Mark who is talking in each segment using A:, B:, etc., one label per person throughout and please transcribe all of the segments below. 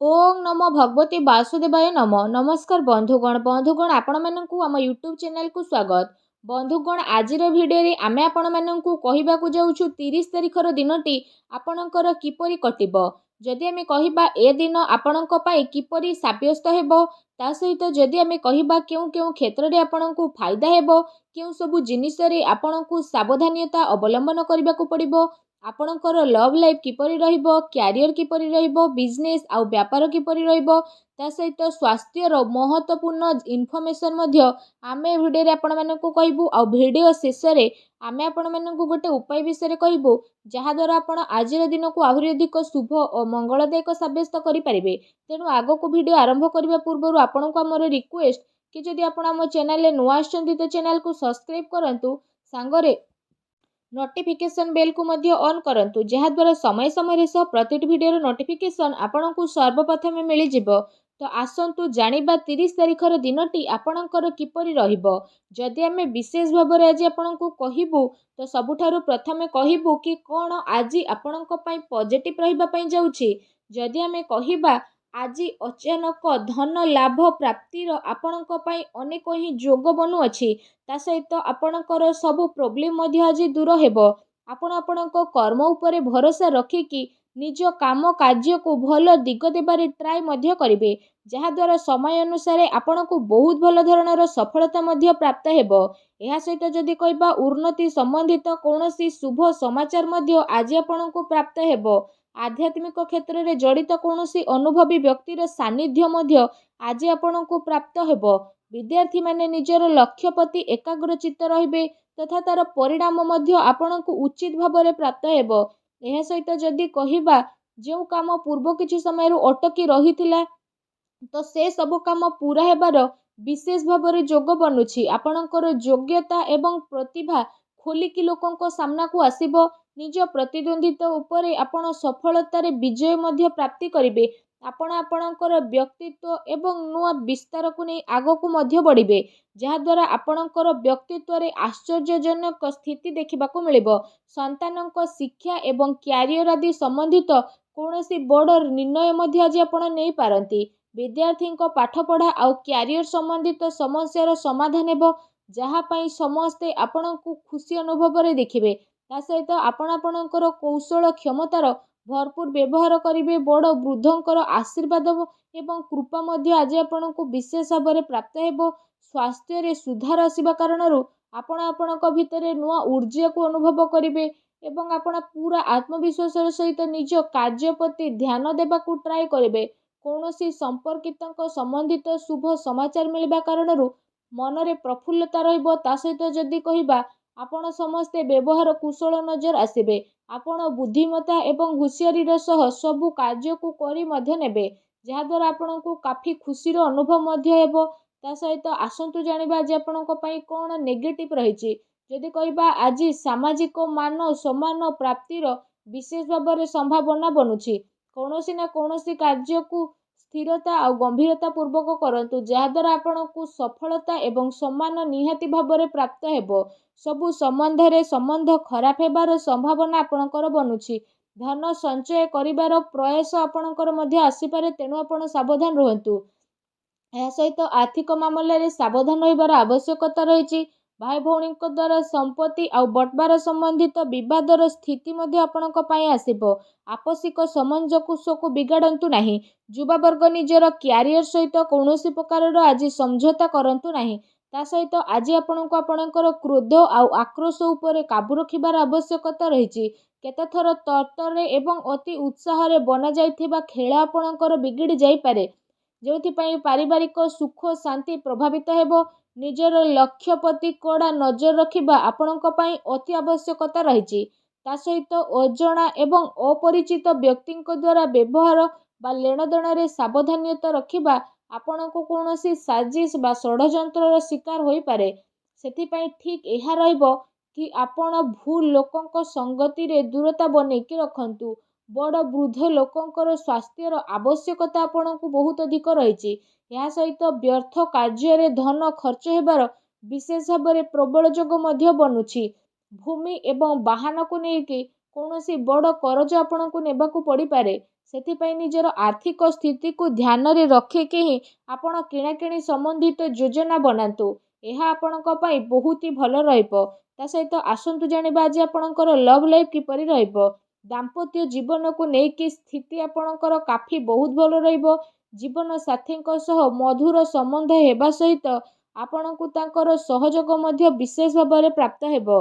A: ओं नमो भगवते वासुदेवाय नम नमस्कार बंधुगण आपण मानकु आम यूट्यूब चैनल को स्वागत। बंधुगण आजिर भिडियो आमे आपण मानकु कहिबाकु जाउछु 30 तारिखर दिनटी आपणकर किपरि कटिबो। जदि आमे कहिबा ए दिन आपणक पई किपरि साब्यस्त हेबो ता सहित जदि आमे कहिबा केउ केउ क्षेत्र रे आपणकु फायदा हेबो केउ सबु जिनिस रे आपणकु सावधानता अवलंबन करबाकु पड़िबो आपणकर लव लाइफ किपरि रहिबो क्यारियर किपरि रहिबो बिजनेस आउ व्यापार किपरि रहिबो ता सहित स्वास्थ्यर महत्वपूर्ण इनफॉरमेशन मध्य आमे भिडियो रे आपण मानकु कहबू आ भिडियो शेष रे आमे आपण मानकु गोटे उपाय विषय कहबू जहा द्वारा आपण आजिर दिन को आहुरी अधिक शुभ और मंगलदायक साब्यस्त करि परिबे। तेणु आगो को भिडियो आरंभ करबा पूर्व आपण को हमर रिक्वेस्ट कि जदि आपण हम चैनल रे नुआ आछंती तो चैनल को सब्सक्राइब करंतु सांगरे नोटिफिकेशन बेल को मध्य ऑन करंतु जहा द्वारा समय समय सह प्रति भिडियो नोटिफिकेशन आपन को सर्वप्रथम मिल जिवो। तो आसंतु जानिबा 30 तारिखर दिनटी आपणकर किपरि रहिबो। जदि आमे विशेष भाव में आज आपन को कहबू तो सबुठारु प्रथमे कहबू कि कौन आज आपणक पई पॉजिटिव रहिबा पई जाउछि। जदि आमे कहिबा आज अचानक धन लाभ प्राप्तिर आपणक पई अनेक ही जोग बनु अछि ता सहित आपणकर सब प्रोब्लेम मध्य आज दूर हेबो। आपण आपणक कर्म उपरे भरोसा रखिकी निज काम कार्य को भल दिग देबारे ट्राए मध्य करिवे जहा द्वारा समय अनुसार आपण को बहुत भल धरणर सफलता मध्य प्राप्त हेबो। एहा सहित जदि कहबा उन्नति संबंधित कौनसी शुभ समाचार मध्य आज आपण को प्राप्त हेबो। आध्यात्मिक क्षेत्र में जड़ित कौनसी अनुभवी व्यक्तिर सानिध्य मध्य आज आपण को प्राप्त हेबो। विद्यार्थी माने निजर लक्ष्य प्रति एकाग्रचित्त रहिबे तथा तार परिणाम मध्य आपण को उचित भाव में प्राप्त हेबो। एहा सहित जदि कहिबा जो काम पूर्व किछि समय अटकी रहिथिला तो से सब काम पूरा हेबार विशेष भाव में जोग बनुछि। आपणकर योग्यता एवं प्रतिभा खोलिकी लोकंक सामना को आसीबो। निज प्रतिद्वंदिता उपरे आपण सफलतार विजय मध्य प्राप्ति करिवे। आपण आपणकर व्यक्तित्व एवं नुआ विस्तार को नहीं आगो को मध्य बढ़िबे जहा द्वारा आपणकर व्यक्तित्व रे आश्चर्यजनक स्थिति देखिबाकू मिलिबो। संतानक शिक्षा एवं क्यारियर आदि संबंधित कौनसी बड़ निर्णय मध्य आज आपण नहीं पारंती। विद्यार्थी पाठपढ़ा आउ क्यारियर संबंधित समस्यार समाधान हेबो जहा पई समस्ते आपण को खुशी अनुभव रे देखिबे। ता सहित आपण आपणकर कौशल क्षमतार भरपूर व्यवहार करिवे। बड़ वृद्धंकर आशीर्वाद एवं कृपा मध्य आज आपण को विशेष भाव में प्राप्त हेबो। स्वास्थ्य रे सुधार आसीबा कारणरू आपण आपणक भितरे नुआ ऊर्जा को अनुभव करिवे एवं आपण पूरा आत्मविश्वास सहित निज कार्य प्रति ध्यान देबाकू ट्राए करिवे। कौनसी संपर्कित संबंधित शुभ समाचार मिलवा कारणरू मनरे प्रफुल्लता रहिबो। ता सहित जदि कहिबा आपण समस्ते व्यवहार कुशल नजर आसिबे। आपण बुद्धिमता एवं हुशियारीर सह सबु कार्य को करी मध्य नेबे जहा द्वारा आपण को काफी खुशीर अनुभव मध्य हेबो। ता सहित आसंतु जानिबा आज आपणक पई कोन नेगेटिव रहिछि। जदि कहिबा आज सामाजिक मान सम्मान प्राप्तिर विशेष भाव में संभावना बनुछि। कौनसी ना कौनसी कार्य को स्थिरता और गंभीरता पूर्वक करंतु जहा द्वारा आपण को सफलता एवं सम्मान निहाती भाव में प्राप्त हेबो। सबु संबंध खराब हेबार संभावना आपणकर बनुछि। धन संचय करिबार प्रयास आपणकर मध्य आसीपारे तेणु आपण सावधान रहंतु। एहा सहित आर्थिक मामला रे सावधान रहिबार आवश्यकता रहिछि। भाई भौणी द्वारा संपत्ति आउ बंटवार संबंधित विवादर स्थिति मध्य आपणक पई आसीबो। आपसिक समंजस को बिगाड़ंतु नाही। युवा वर्ग निजर क्यारियर सहित कौनसी प्रकार आज समझौता करंतु नाही। ता सहित आज आपणक आपणकर क्रोध आउ आक्रोश उपरे काबू रखिबार आवश्यकता रहिछि। केते थर तर्तरे एवं अति उत्साह रे बना जाइथिबा खेल आपणकर बिगिड़ी जाई पारे जोथि पई पारिवारिक सुख शांति प्रभावित हेबो। निजर लक्ष्य प्रति कड़ा नजर रखिबा आपणक पई अति आवश्यकता रहिछि। ता सहित अजणा एवं अपरिचित व्यक्तिଙ୍କ द्वारा व्यवहार बा लेनदेन रे सावधानता रखिबा आपणको कौनसी साजिश बा षड्यंत्रर शिकार होई पारे। सेथि पई ठीक एहा रहइबो कि आपण भूल लोकंक संगति रे दूरता बनेकी रखंतु। बड़ वृद्ध लोकंकर स्वास्थ्यर आवश्यकता आपणको बहुत अधिक रहिछि। या सहित व्यर्थ कार्य रे धन खर्च हेबार विशेष भाव में प्रबल जोग मध्य बनुछि। भूमि एवं वाहन को लेकिन कौनसी बड़ करज आपन को नेबाकू पड़ी पारे। ସେଥିପାଇଁ ନିଜର ଆର୍ଥିକ ସ୍ଥିତିକୁ ଧ୍ୟାନରେ ରଖିକି ହିଁ ଆପଣ କିଣାକିଣି ସମ୍ବନ୍ଧିତ ଯୋଜନା ବନାନ୍ତୁ। ଏହା ଆପଣଙ୍କ ପାଇଁ ବହୁତ ହି ଭଲ ରହିବ। ତା ସହିତ ଆସନ୍ତୁ ଜାଣିବା ଆଜି ଆପଣଙ୍କର ଲଭ୍ ଲାଇଫ୍ କିପରି ରହିବ। ଦାମ୍ପତ୍ୟ ଜୀବନକୁ ନେଇକି ସ୍ଥିତି ଆପଣଙ୍କର କାଫି ବହୁତ ଭଲ ରହିବ। ଜୀବନ ସାଥୀଙ୍କ ସହ ମଧୁର ସମ୍ବନ୍ଧ ହେବା ସହିତ ଆପଣଙ୍କୁ ତାଙ୍କର ସହଯୋଗ ମଧ୍ୟ ବିଶେଷ ଭାବରେ ପ୍ରାପ୍ତ ହେବ।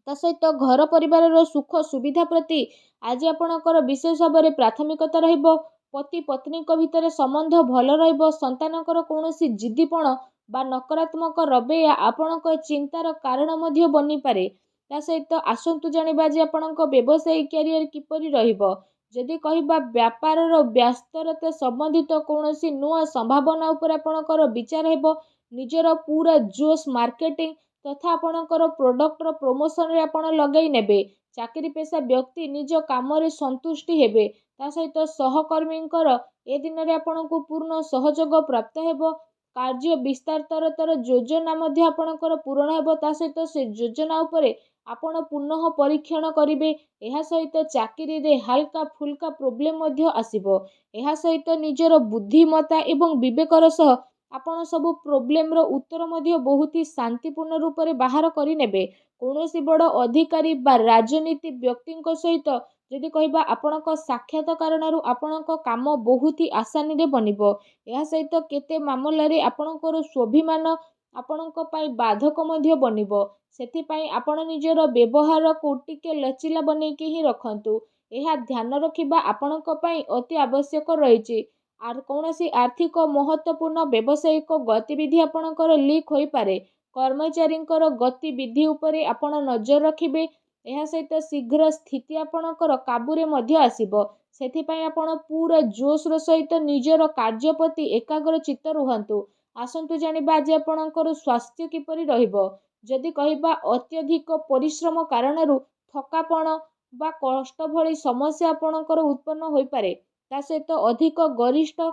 A: ତା ସହିତ ଘର ପରିବାରର ସୁଖ ସୁବିଧା ପ୍ରତି ଆଜି ଆପଣଙ୍କର ବିଶେଷ ଭାବରେ ପ୍ରାଥମିକତା ରହିବ। ପତି ପତ୍ନୀଙ୍କ ଭିତରେ ସମ୍ବନ୍ଧ ଭଲ ରହିବ। ସନ୍ତାନଙ୍କର କୌଣସି ଜିଦ୍ଦିପଣ ବା ନକାରାତ୍ମକ ରବୈୟା ଆପଣଙ୍କ ଚିନ୍ତାର କାରଣ ମଧ୍ୟ ବନିପାରେ। ତା ସହିତ ଆସନ୍ତୁ ଜାଣିବା ଯେ ଆପଣଙ୍କ ବ୍ୟବସାୟିକ କ୍ୟାରିୟର କିପରି ରହିବ। ଯଦି କହିବା ବ୍ୟାପାରର ବ୍ୟସ୍ତରତା ସମ୍ବନ୍ଧିତ କୌଣସି ନୂଆ ସମ୍ଭାବନା ଉପରେ ଆପଣଙ୍କର ବିଚାର ହେବ। ନିଜର ପୁରା ଜୋସ୍ ମାର୍କେଟିଂ ତଥା ଆପଣଙ୍କର ପ୍ରଡକ୍ଟର ପ୍ରମୋସନରେ ଆପଣ ଲଗାଇ ନେବେ। ଚାକିରି ପେଶା ବ୍ୟକ୍ତି ନିଜ କାମରେ ସନ୍ତୁଷ୍ଟି ହେବେ। ତା ସହିତ ସହକର୍ମୀଙ୍କର ଏ ଦିନରେ ଆପଣଙ୍କୁ ପୂର୍ଣ୍ଣ ସହଯୋଗ ପ୍ରାପ୍ତ ହେବ। କାର୍ଯ୍ୟ ବିସ୍ତାରତର ଯୋଜନା ମଧ୍ୟ ଆପଣଙ୍କର ପୂରଣ ହେବ। ତା ସହିତ ସେ ଯୋଜନା ଉପରେ ଆପଣ ପୁନଃ ପରୀକ୍ଷଣ କରିବେ। ଏହା ସହିତ ଚାକିରିରେ ହାଲକା ଫୁଲକା ପ୍ରୋବ୍ଲେମ ମଧ୍ୟ ଆସିବ। ଏହା ସହିତ ନିଜର ବୁଦ୍ଧିମତ୍ତା ଏବଂ ବିବେକର ସହ ଆପଣ ସବୁ ପ୍ରୋବ୍ଲେମର ଉତ୍ତର ମଧ୍ୟ ବହୁତ ହି ଶାନ୍ତିପୂର୍ଣ୍ଣ ରୂପରେ ବାହାର କରିନେବେ। କୌଣସି ବଡ଼ ଅଧିକାରୀ ବା ରାଜନୀତି ବ୍ୟକ୍ତିଙ୍କ ସହିତ ଯଦି କହିବା ଆପଣଙ୍କ ସାକ୍ଷାତ କାରଣରୁ ଆପଣଙ୍କ କାମ ବହୁତ ହି ଆସାନୀରେ ବନିବ। ଏହା ସହିତ କେତେ ମାମଲାରେ ଆପଣଙ୍କର ସ୍ୱାଭିମାନ ଆପଣଙ୍କ ପାଇଁ ବାଧକ ମଧ୍ୟ ବନିବ। ସେଥିପାଇଁ ଆପଣ ନିଜର ବ୍ୟବହାରକୁ ଟିକେ ଲଚିଲା ବନେଇକି ହିଁ ରଖନ୍ତୁ। ଏହା ଧ୍ୟାନ ରଖିବା ଆପଣଙ୍କ ପାଇଁ ଅତି ଆବଶ୍ୟକ ରହିଛି। କୌଣସି ଆର୍ଥିକ ମହତ୍ତ୍ୱପୂର୍ଣ୍ଣ ବ୍ୟବସାୟିକ ଗତିବିଧି ଆପଣଙ୍କର ଲିକ୍ ହୋଇପାରେ। କର୍ମଚାରୀଙ୍କର ଗତିବିଧି ଉପରେ ଆପଣ ନଜର ରଖିବେ। ଏହା ସହିତ ଶୀଘ୍ର ସ୍ଥିତି ଆପଣଙ୍କର କାବୁରେ ମଧ୍ୟ ଆସିବ। ସେଥିପାଇଁ ଆପଣ ପୁରା ଜୋସ୍ର ସହିତ ନିଜର କାର୍ଯ୍ୟ ପ୍ରତି ଏକାଗ୍ର ଚିତ୍ତ ରୁହନ୍ତୁ। ଆସନ୍ତୁ ଜାଣିବା ଆଜି ଆପଣଙ୍କର ସ୍ୱାସ୍ଥ୍ୟ କିପରି ରହିବ। ଯଦି କହିବା ଅତ୍ୟଧିକ ପରିଶ୍ରମ କାରଣରୁ ଥକାପଣ ବା କଷ୍ଟ ଭଳି ସମସ୍ୟା ଆପଣଙ୍କର ଉତ୍ପନ୍ନ ହୋଇପାରେ। ତା ସହିତ ଅଧିକ ଗରିଷ୍ଠ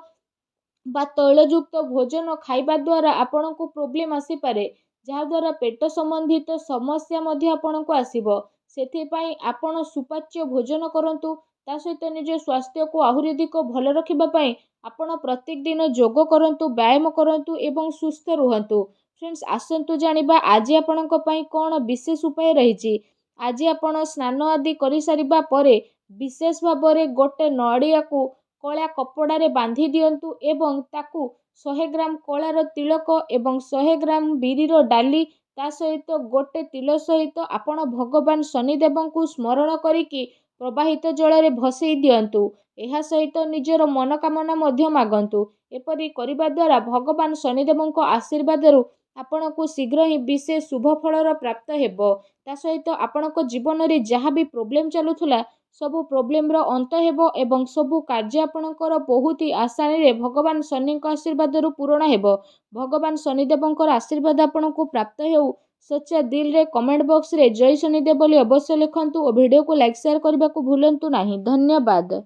A: ବା ତୈଳଯୁକ୍ତ ଭୋଜନ ଖାଇବା ଦ୍ୱାରା ଆପଣଙ୍କୁ ପ୍ରୋବ୍ଲେମ ଆସିପାରେ। ଯାହାଦ୍ୱାରା ପେଟ ସମ୍ବନ୍ଧିତ ସମସ୍ୟା ମଧ୍ୟ ଆପଣଙ୍କୁ ଆସିବ। ସେଥିପାଇଁ ଆପଣ ସୁପାଚ୍ୟ ଭୋଜନ କରନ୍ତୁ। ତା ସହିତ ନିଜ ସ୍ୱାସ୍ଥ୍ୟକୁ ଆହୁରି ଅଧିକ ଭଲ ରଖିବା ପାଇଁ ଆପଣ ପ୍ରତ୍ୟେକ ଦିନ ଯୋଗ କରନ୍ତୁ, ବ୍ୟାୟାମ କରନ୍ତୁ ଏବଂ ସୁସ୍ଥ ରୁହନ୍ତୁ। ଫ୍ରେଣ୍ଡସ୍, ଆସନ୍ତୁ ଜାଣିବା ଆଜି ଆପଣଙ୍କ ପାଇଁ କ'ଣ ବିଶେଷ ଉପାୟ ରହିଛି। ଆଜି ଆପଣ ସ୍ନାନ ଆଦି କରିସାରିବା ପରେ ବିଶେଷ ଭାବରେ ଗୋଟେ ନଡ଼ିଆକୁ କଳା କପଡ଼ାରେ ବାନ୍ଧି ଦିଅନ୍ତୁ ଏବଂ ତାକୁ 100 ଗ୍ରାମ କଳାର ତିଳକ ଏବଂ 100 ଗ୍ରାମ ବିରିର ଡାଲି ତା ସହିତ ଗୋଟେ ତିଳ ସହିତ ଆପଣ ଭଗବାନ ଶନିଦେବଙ୍କୁ ସ୍ମରଣ କରିକି ପ୍ରବାହିତ ଜଳରେ ଭସେଇ ଦିଅନ୍ତୁ। ଏହା ସହିତ ନିଜର ମନୋକାମନା ମଧ୍ୟ ମାଗନ୍ତୁ। ଏପରି କରିବା ଦ୍ୱାରା ଭଗବାନ ଶନିଦେବଙ୍କ ଆଶୀର୍ବାଦରୁ ଆପଣଙ୍କୁ ଶୀଘ୍ର ହିଁ ବିଶେଷ ଶୁଭ ଫଳର ପ୍ରାପ୍ତ ହେବ। ତା ସହିତ ଆପଣଙ୍କ ଜୀବନରେ ଯାହା ବି ପ୍ରୋବ୍ଲେମ ଚାଲୁଥିଲା ସବୁ ପ୍ରୋବ୍ଲେମର ଅନ୍ତ ହେବ ଏବଂ ସବୁ କାର୍ଯ୍ୟ ଆପଣଙ୍କର ବହୁତ ହି ଆସାନୀରେ ଭଗବାନ ଶନିଙ୍କ ଆଶୀର୍ବାଦରୁ ପୂରଣ ହେବ। ଭଗବାନ ଶନିଦେବଙ୍କର ଆଶୀର୍ବାଦ ଆପଣଙ୍କୁ ପ୍ରାପ୍ତ ହେଉ। ସଚ୍ଚା ଦିଲରେ କମେଣ୍ଟ ବକ୍ସରେ ଜୟ ଶନିଦେବ ବୋଲି ଅବଶ୍ୟ ଲେଖନ୍ତୁ ଓ ଭିଡ଼ିଓକୁ ଲାଇକ୍ ସେୟାର କରିବାକୁ ଭୁଲନ୍ତୁ ନାହିଁ। ଧନ୍ୟବାଦ।